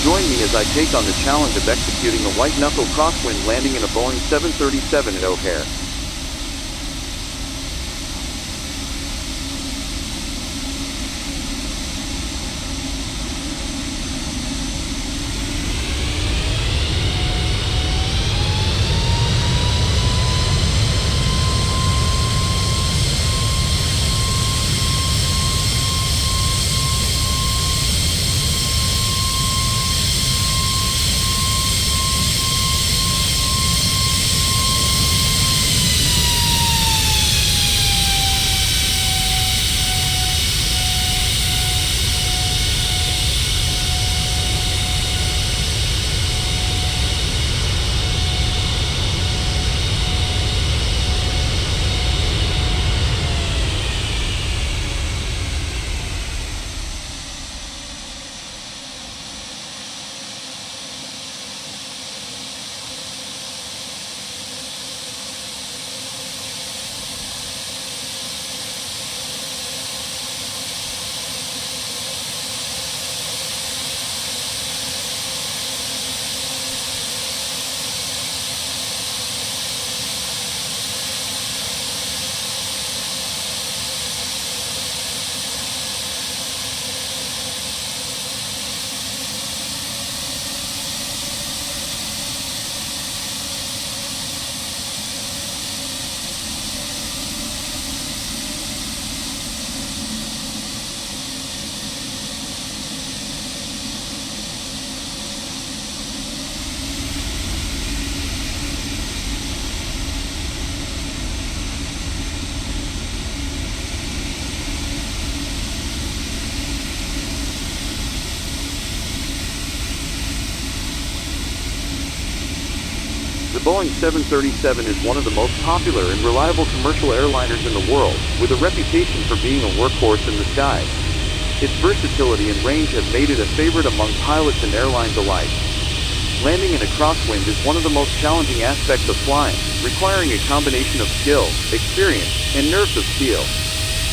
Join me as I take on the challenge of executing a white-knuckle crosswind landing in a Boeing 737 at O'Hare. The Boeing 737 is one of the most popular and reliable commercial airliners in the world, with a reputation for being a workhorse in the skies. Its versatility and range have made it a favorite among pilots and airlines alike. Landing in a crosswind is one of the most challenging aspects of flying, requiring a combination of skill, experience, and nerves of steel.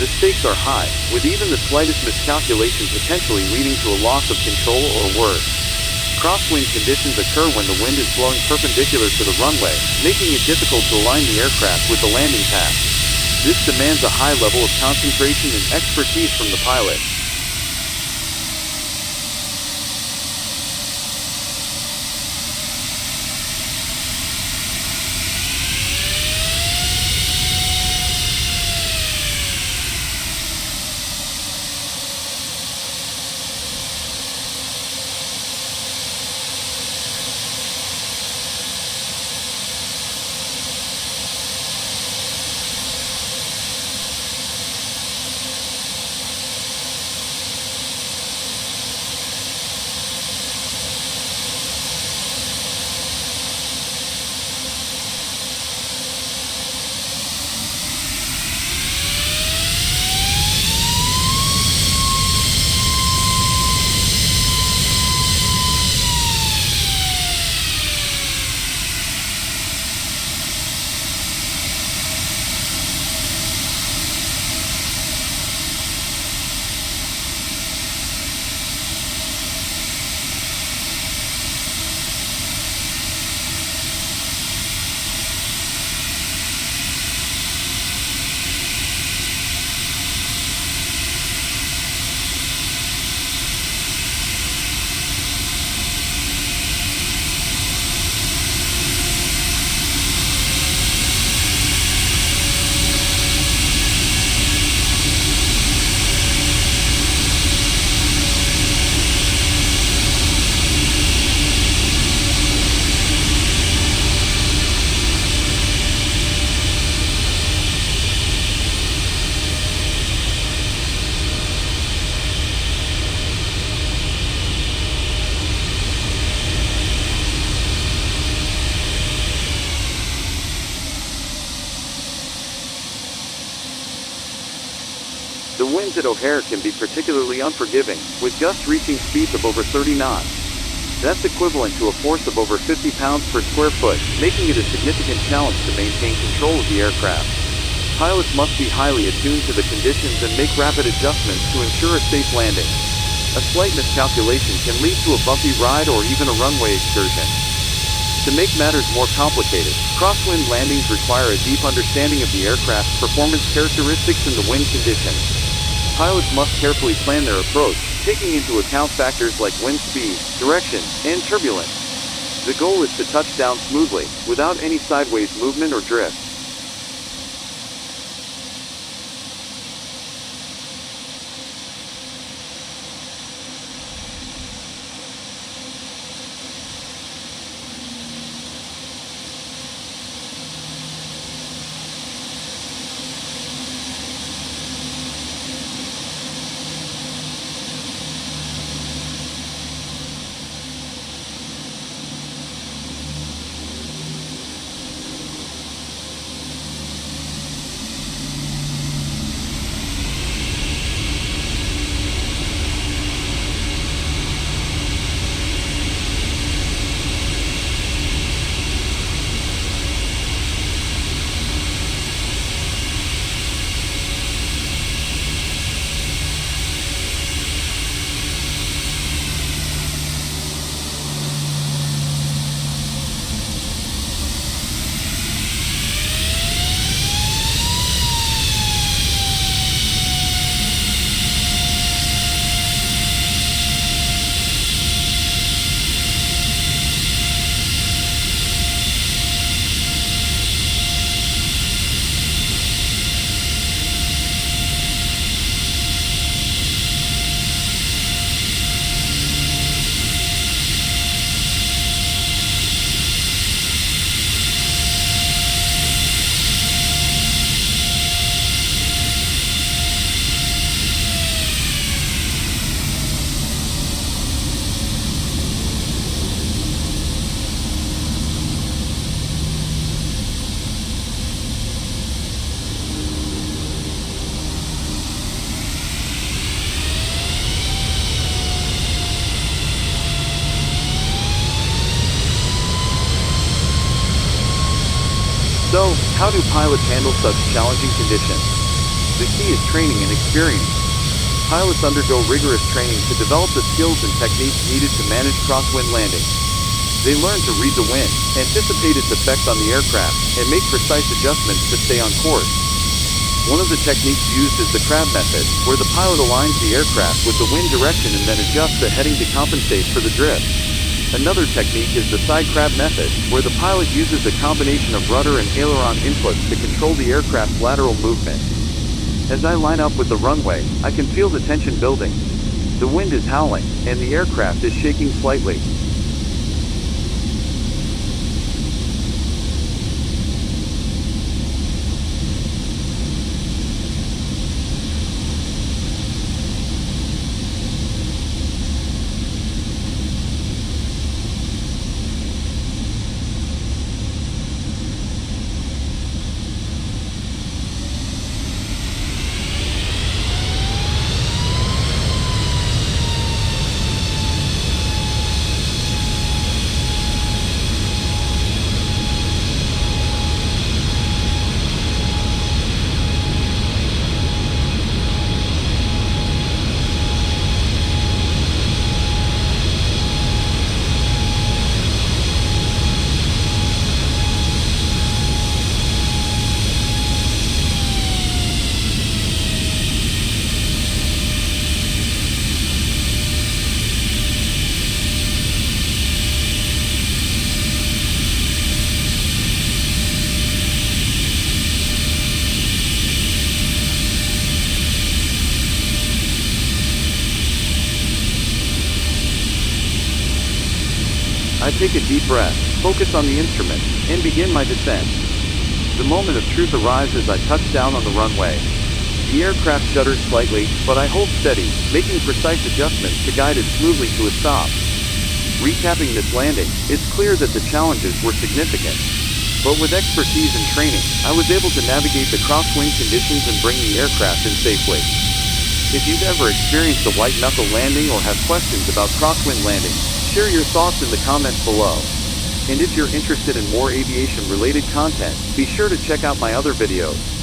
The stakes are high, with even the slightest miscalculation potentially leading to a loss of control or worse. Crosswind conditions occur when the wind is blowing perpendicular to the runway, making it difficult to align the aircraft with the landing path. This demands a high level of concentration and expertise from the pilot. The winds at O'Hare can be particularly unforgiving, with gusts reaching speeds of over 30 knots. That's equivalent to a force of over 50 pounds per square foot, making it a significant challenge to maintain control of the aircraft. Pilots must be highly attuned to the conditions and make rapid adjustments to ensure a safe landing. A slight miscalculation can lead to a bumpy ride or even a runway excursion. To make matters more complicated, crosswind landings require a deep understanding of the aircraft's performance characteristics and the wind conditions. Pilots must carefully plan their approach, taking into account factors like wind speed, direction, and turbulence. The goal is to touch down smoothly, without any sideways movement or drift. So, how do pilots handle such challenging conditions? The key is training and experience. Pilots undergo rigorous training to develop the skills and techniques needed to manage crosswind landings. They learn to read the wind, anticipate its effect on the aircraft, and make precise adjustments to stay on course. One of the techniques used is the crab method, where the pilot aligns the aircraft with the wind direction and then adjusts the heading to compensate for the drift. Another technique is the side crab method, where the pilot uses a combination of rudder and aileron inputs to control the aircraft's lateral movement. As I line up with the runway, I can feel the tension building. The wind is howling, and the aircraft is shaking slightly. I take a deep breath, focus on the instrument, and begin my descent. The moment of truth arrives as I touch down on the runway. The aircraft shudders slightly, but I hold steady, making precise adjustments to guide it smoothly to a stop. Recapping this landing, it's clear that the challenges were significant. But with expertise and training, I was able to navigate the crosswind conditions and bring the aircraft in safely. If you've ever experienced a white-knuckle landing or have questions about crosswind landings, share your thoughts in the comments below. And if you're interested in more aviation-related content, be sure to check out my other videos.